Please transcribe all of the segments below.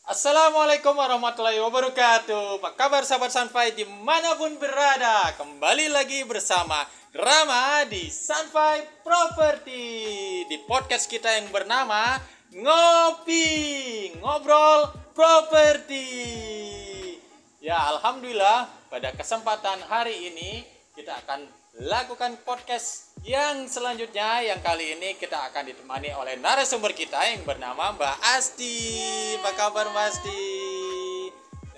Assalamualaikum warahmatullahi wabarakatuh. Apa kabar sahabat Sunfy dimanapun berada? Kembali lagi bersama Rama di Sunfy Property, di podcast kita yang bernama Ngobrol Properti. Ya, alhamdulillah pada kesempatan hari ini kita akan lakukan podcast yang selanjutnya, yang kali ini kita akan ditemani oleh narasumber kita yang bernama Mbak Asti. Apa kabar Mbak Asti?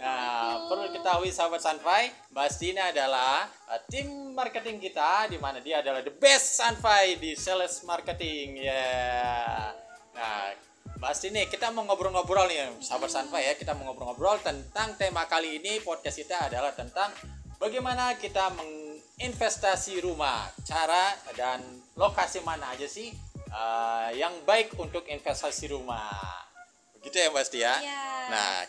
Nah, perlu diketahui sahabat Sunfy, Mbak Asti ini adalah tim marketing kita, di mana dia adalah the best Sunfy di sales marketing. Ya. Nah, Mbak Asti nih, kita mau ngobrol-ngobrol nih sahabat Sunfy ya. Kita mau ngobrol-ngobrol tentang tema kali ini. Podcast kita adalah tentang bagaimana kita investasi rumah, cara dan lokasi mana aja sih yang baik untuk investasi rumah. Begitu ya Mbak Asti ya? Nah,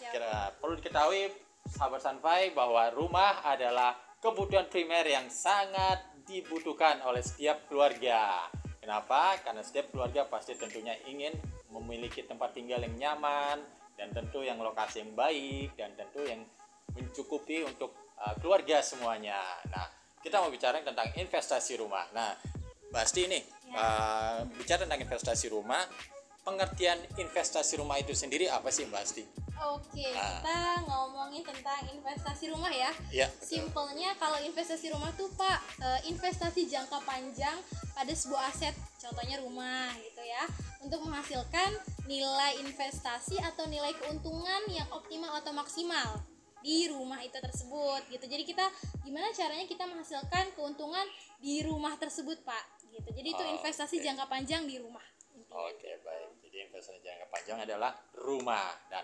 perlu diketahui sahabat Sunfy bahwa rumah adalah kebutuhan primer yang sangat dibutuhkan oleh setiap keluarga. Kenapa? Karena setiap keluarga pasti tentunya ingin memiliki tempat tinggal yang nyaman, dan tentu yang lokasi yang baik, dan tentu yang mencukupi untuk keluarga semuanya. Nah, kita mau bicara tentang investasi rumah. Nah, Mbak Asti nih, bicara tentang investasi rumah, pengertian investasi rumah itu sendiri apa sih Mbak Asti? Oke, kita ngomongin tentang investasi rumah ya. Simpelnya kalau investasi rumah tuh Pak, investasi jangka panjang pada sebuah aset, contohnya rumah gitu ya, untuk menghasilkan nilai investasi atau nilai keuntungan yang optimal atau maksimal di rumah itu tersebut gitu. Jadi kita gimana caranya kita menghasilkan keuntungan di rumah tersebut Pak gitu. Jadi itu investasi jangka panjang di rumah. Oke, baik. Jadi investasi jangka panjang adalah rumah. Dan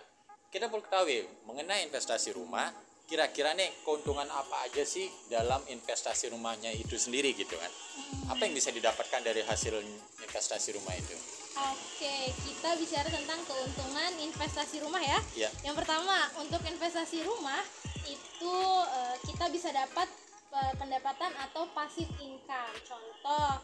kita perlu ketahui mengenai investasi rumah, kira-kira nih keuntungan apa aja sih dalam investasi rumahnya itu sendiri gitu kan. Apa yang bisa didapatkan dari hasil investasi rumah itu? Oke, kita bicara tentang keuntungan investasi rumah ya. Yang pertama, untuk investasi rumah itu kita bisa dapat pendapatan atau passive income. Contoh,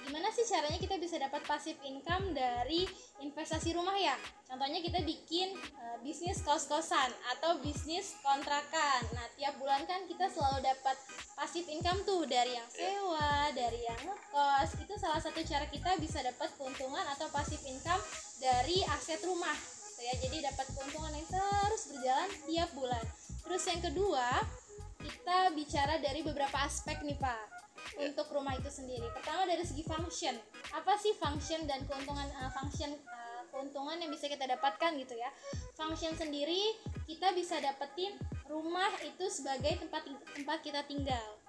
gimana sih caranya kita bisa dapat passive income dari investasi rumah ya? Contohnya kita bikin bisnis kos-kosan atau bisnis kontrakan. Nah, tiap bulan kan kita selalu dapat passive income tuh dari yang sewa, dari yang ngekos. Itu salah satu cara kita bisa dapat keuntungan atau passive income dari aset rumah gitu ya. Jadi dapat keuntungan yang terus berjalan tiap bulan. Terus yang kedua, kita bicara dari beberapa aspek nih Pak untuk rumah itu sendiri. Pertama dari segi function. Apa sih function dan keuntungan keuntungan yang bisa kita dapatkan gitu ya. Function sendiri kita bisa dapetin rumah itu sebagai tempat kita tinggal.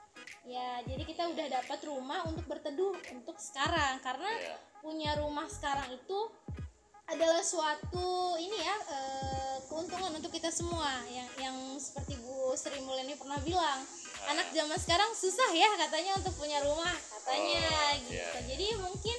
Ya, jadi kita udah dapat rumah untuk berteduh untuk sekarang, karena punya rumah sekarang itu adalah suatu keuntungan untuk kita semua yang seperti Bu Sri Mulyani pernah bilang, anak zaman sekarang susah ya katanya untuk punya rumah katanya gitu. Jadi mungkin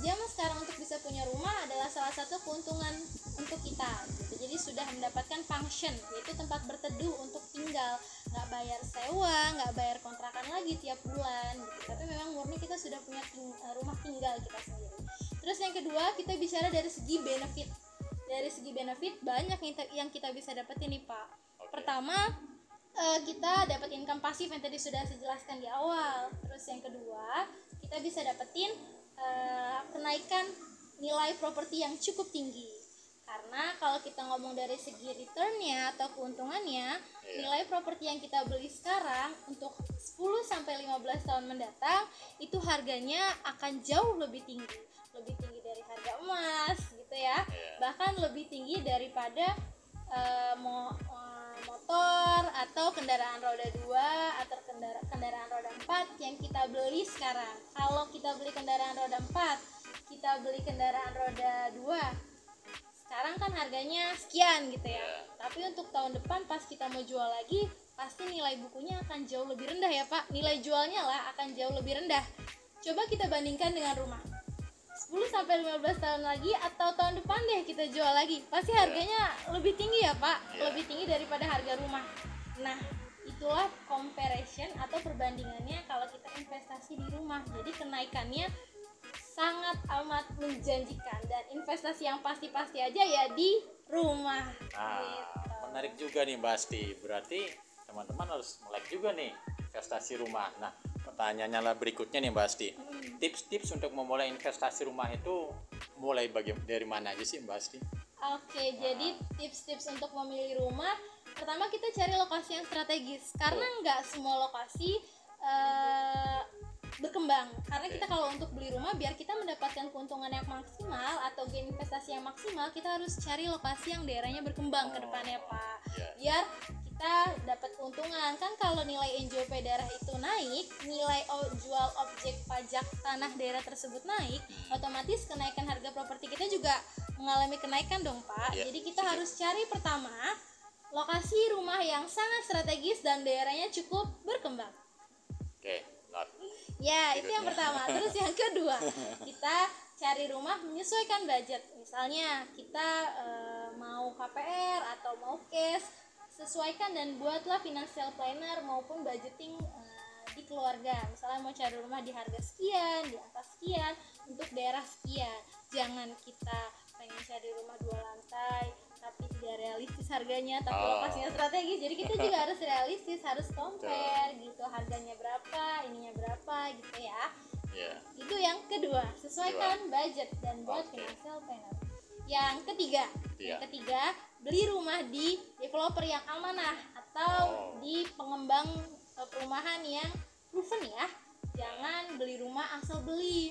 zaman sekarang untuk bisa punya rumah adalah salah satu keuntungan untuk kita gitu. Jadi sudah mendapatkan function, yaitu tempat berteduh untuk tinggal, nggak bayar sewa, nggak bayar kontrakan lagi tiap bulan gitu. Tapi memang murni kita sudah punya rumah tinggal kita sendiri. Terus yang kedua, kita bicara dari segi benefit. Dari segi benefit banyak yang kita bisa dapetin nih Pak. Pertama, kita dapat income pasif yang tadi sudah saya jelaskan di awal. Terus yang kedua, kita bisa dapetin kenaikan nilai properti yang cukup tinggi. Karena kalau kita ngomong dari segi returnnya atau keuntungannya, nilai properti yang kita beli sekarang untuk 10-15 tahun mendatang itu harganya akan jauh lebih tinggi dari harga emas gitu ya. Bahkan lebih tinggi daripada motor atau kendaraan roda 2 atau kendaraan roda 4 yang kita beli sekarang. Kalau kita beli kendaraan roda 4, kita beli kendaraan roda 2, sekarang kan harganya sekian gitu ya. Tapi untuk tahun depan pas kita mau jual lagi, pasti nilai bukunya akan jauh lebih rendah ya Pak. Nilai jualnya lah akan jauh lebih rendah. Coba kita bandingkan dengan rumah. 10-15 tahun lagi atau tahun depan deh kita jual lagi, pasti harganya lebih tinggi ya Pak, lebih tinggi daripada harga rumah. Nah, itulah comparison atau perbandingannya kalau kita investasi di rumah. Jadi kenaikannya sangat amat menjanjikan, dan investasi yang pasti-pasti aja ya di rumah. Menarik juga nih Mbak Asti. Berarti teman-teman harus melek juga nih investasi rumah. Nah, pertanyaannya lah berikutnya nih Mbak Asti. Tips-tips untuk memulai investasi rumah itu mulai dari mana aja sih Mbak Asti? Oke, jadi tips-tips untuk memilih rumah, pertama kita cari lokasi yang strategis. Karena nggak semua lokasi berkembang. Karena kita kalau untuk beli rumah, biar kita mendapatkan keuntungan yang maksimal atau gain investasi yang maksimal, kita harus cari lokasi yang daerahnya berkembang ke depannya, Pak. Biar kita dapat keuntungan. Kan kalau nilai NJOP daerah itu naik, nilai jual objek pajak tanah daerah tersebut naik, otomatis kenaikan harga properti kita juga mengalami kenaikan dong, Pak. Jadi kita harus cari pertama lokasi rumah yang sangat strategis dan daerahnya cukup berkembang. Ya, itu yang pertama. Terus yang kedua, kita cari rumah menyesuaikan budget. Misalnya kita mau KPR atau mau cash, sesuaikan dan buatlah financial planner maupun budgeting di keluarga. Misalnya mau cari rumah di harga sekian, di angka sekian, untuk daerah sekian. Jangan kita pengen cari rumah 2 lantai tapi tidak realistis harganya, tapi lokasinya strategis. Jadi kita juga harus realistis, harus compare gitu, harganya berapa, ininya berapa gitu ya. Itu yang kedua, sesuaikan budget dan buat financial planner. Yang ketiga, beli rumah di developer yang amanah atau di pengembang perumahan yang proven ya. Jangan beli rumah asal beli.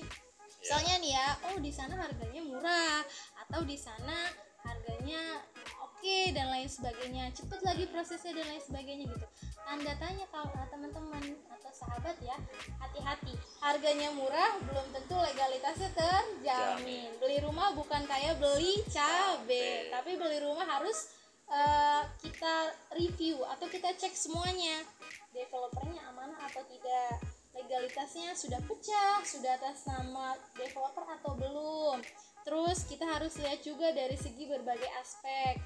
Misalnya nih ya, di sana harganya murah atau di sana harganya oke dan lain sebagainya, cepet lagi prosesnya dan lain sebagainya gitu. Tanda tanya kalau teman-teman atau sahabat ya, hati-hati. Harganya murah belum tentu legalitasnya terjamin. Beli rumah bukan kayak beli cabe, tapi beli rumah harus kita review atau kita cek semuanya. Developernya amanah atau tidak, legalitasnya sudah pecah, sudah atas nama developer atau belum. Terus kita harus lihat juga dari segi berbagai aspek,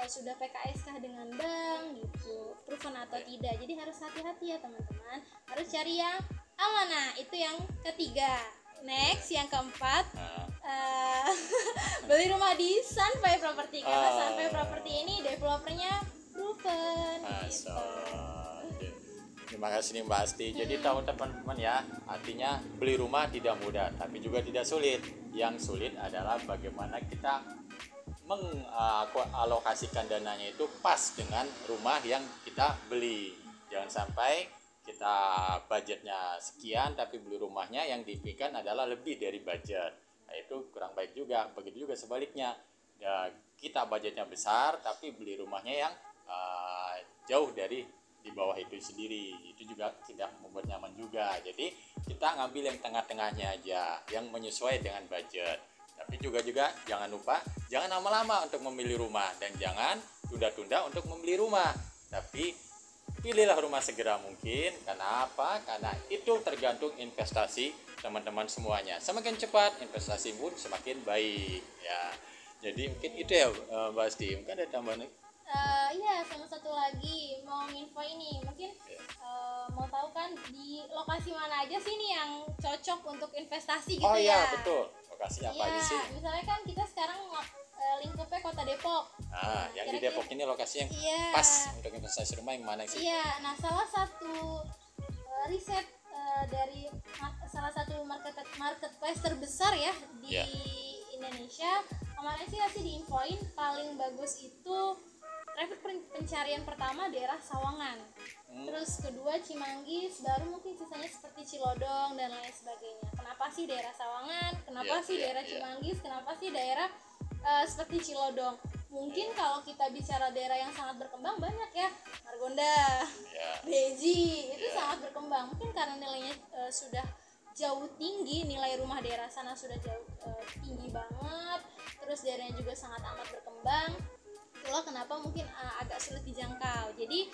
sudah PKS kah dengan bank gitu, proven atau tidak. Jadi harus hati-hati ya teman-teman, harus cari yang amanah. Itu yang ketiga. Next, yang keempat, beli rumah di Sunfy Property. Karena Sunfy Property ini developernya proven gitu. Terima kasih nih Mbak Asti. Jadi tahu teman-teman ya, artinya beli rumah tidak mudah, tapi juga tidak sulit. Yang sulit adalah bagaimana kita mengalokasikan dananya itu pas dengan rumah yang kita beli. Jangan sampai kita budgetnya sekian, tapi beli rumahnya yang dipikirkan adalah lebih dari budget. Nah, itu kurang baik juga. Begitu juga sebaliknya. Kita budgetnya besar, tapi beli rumahnya yang jauh dari di bawah itu sendiri, itu juga tidak membuat nyaman juga. Jadi kita ngambil yang tengah-tengahnya aja, yang menyesuaikan dengan budget. Tapi juga jangan lupa, jangan lama-lama untuk memilih rumah dan jangan tunda-tunda untuk membeli rumah. Tapi pilihlah rumah segera mungkin. Karena apa? Karena itu tergantung investasi teman-teman semuanya. Semakin cepat investasi pun semakin baik ya. Jadi mungkin itu ya Mbak Asti. Mungkin ada tambahan? Iya, sama satu lagi mau info ini, mungkin mau tahu kan di lokasi mana aja sih nih yang cocok untuk investasi gitu ya? Oh iya, betul. Lokasinya apa aja sih? Misalnya kan kita sekarang lingkupnya Kota Depok. Yang di Depok ini lokasi yang pas untuk investasi rumah yang mana sih? Iya, nah salah satu riset dari salah satu marketplace terbesar ya di Indonesia, kemarin sih diinfoin paling bagus itu traffic pencarian pertama daerah Sawangan, terus kedua Cimanggis, baru mungkin sisanya seperti Cilodong dan lain sebagainya. Kenapa sih daerah Sawangan? Kenapa sih daerah Cimanggis? Kenapa sih daerah seperti Cilodong? Mungkin kalau kita bicara daerah yang sangat berkembang banyak ya, Margonda, Beji, itu sangat berkembang. Mungkin karena nilainya sudah jauh tinggi, nilai rumah daerah sana sudah jauh tinggi banget, terus daerahnya juga sangat amat berkembang. Itulah kenapa mungkin agak sulit dijangkau. Jadi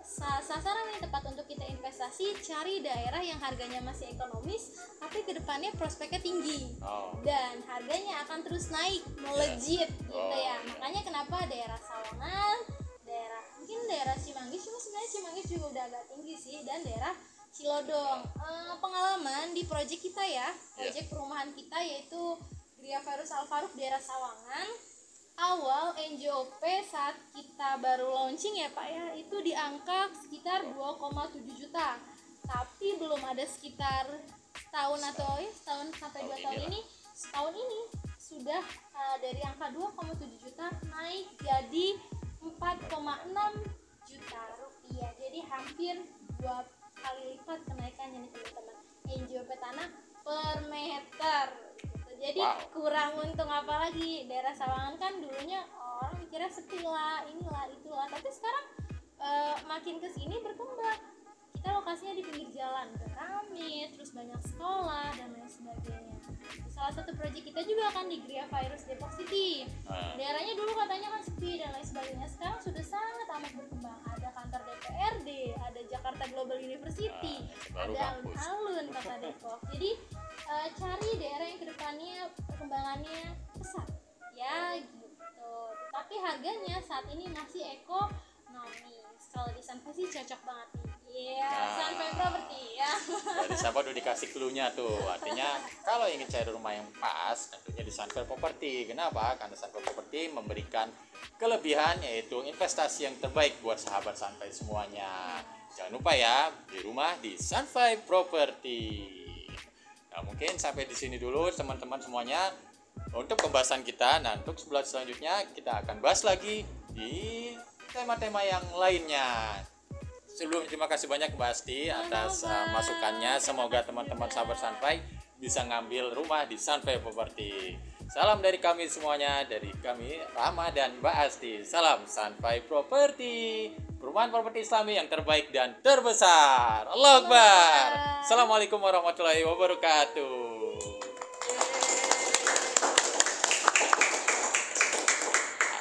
sasaran yang tepat untuk kita investasi, cari daerah yang harganya masih ekonomis tapi kedepannya prospeknya tinggi dan harganya akan terus naik melejit gitu ya. Makanya kenapa daerah Sawangan, mungkin daerah Cimanggis, cuma sebenarnya Cimanggis juga udah agak tinggi sih, dan daerah Cilodong. Pengalaman di proyek kita ya, proyek perumahan kita yaitu Gria Ferus Alfaruk daerah Sawangan. awal NJOP saat kita baru launching ya Pak ya, itu di angka sekitar 2,7 juta. Tapi belum ada sekitar setahun atau setahun sampai 2 tahun ini, setahun ini sudah dari angka 2,7 juta naik jadi 4,6 juta rupiah. Jadi hampir 2 kali lipat kenaikannya nih teman-teman. NJOP tanah per meter. Jadi kurang untung, apalagi daerah Sawangan kan dulunya orang mikirnya sepi lah, inilah itulah, tapi sekarang makin kesini berkembang. Kita lokasinya di pinggir jalan, rame, terus banyak sekolah dan lain sebagainya. Salah satu proyek kita juga kan di Gria Virus Depok City. Daerahnya dulu katanya kan sepi dan lain sebagainya, sekarang sudah sangat amat berkembang. Ada kantor DPRD, ada Jakarta Global University, ada alun-alun Kota Depok. Jadi cari daerah yang kedepannya perkembangannya pesat ya gitu. Tapi harganya saat ini masih ekonomis. Kalau di Sunfy sih cocok banget nih. Iya, Sunfy Property ya. Dari siapa udah dikasih clue-nya tuh. Artinya kalau ingin cari rumah yang pas, tentunya di Sunfy Property. Kenapa? Karena Sunfy Property memberikan kelebihan, yaitu investasi yang terbaik buat sahabat Sunfy semuanya. Jangan lupa ya, beli rumah di Sunfy Property. Nah, mungkin sampai di sini dulu teman-teman semuanya untuk pembahasan kita. Nah, untuk sebelah selanjutnya kita akan bahas lagi di tema-tema yang lainnya. Sebelumnya terima kasih banyak Mbak Asti atas masukannya. Semoga teman-teman sahabat Sunfy bisa ngambil rumah di Sunfy Property. Salam dari kami semuanya, dari kami Rama dan Mbak Asti. Salam Sunfy Property, perumahan properti Islami yang terbaik dan terbesar. Allahu Akbar. Assalamualaikum warahmatullahi wabarakatuh.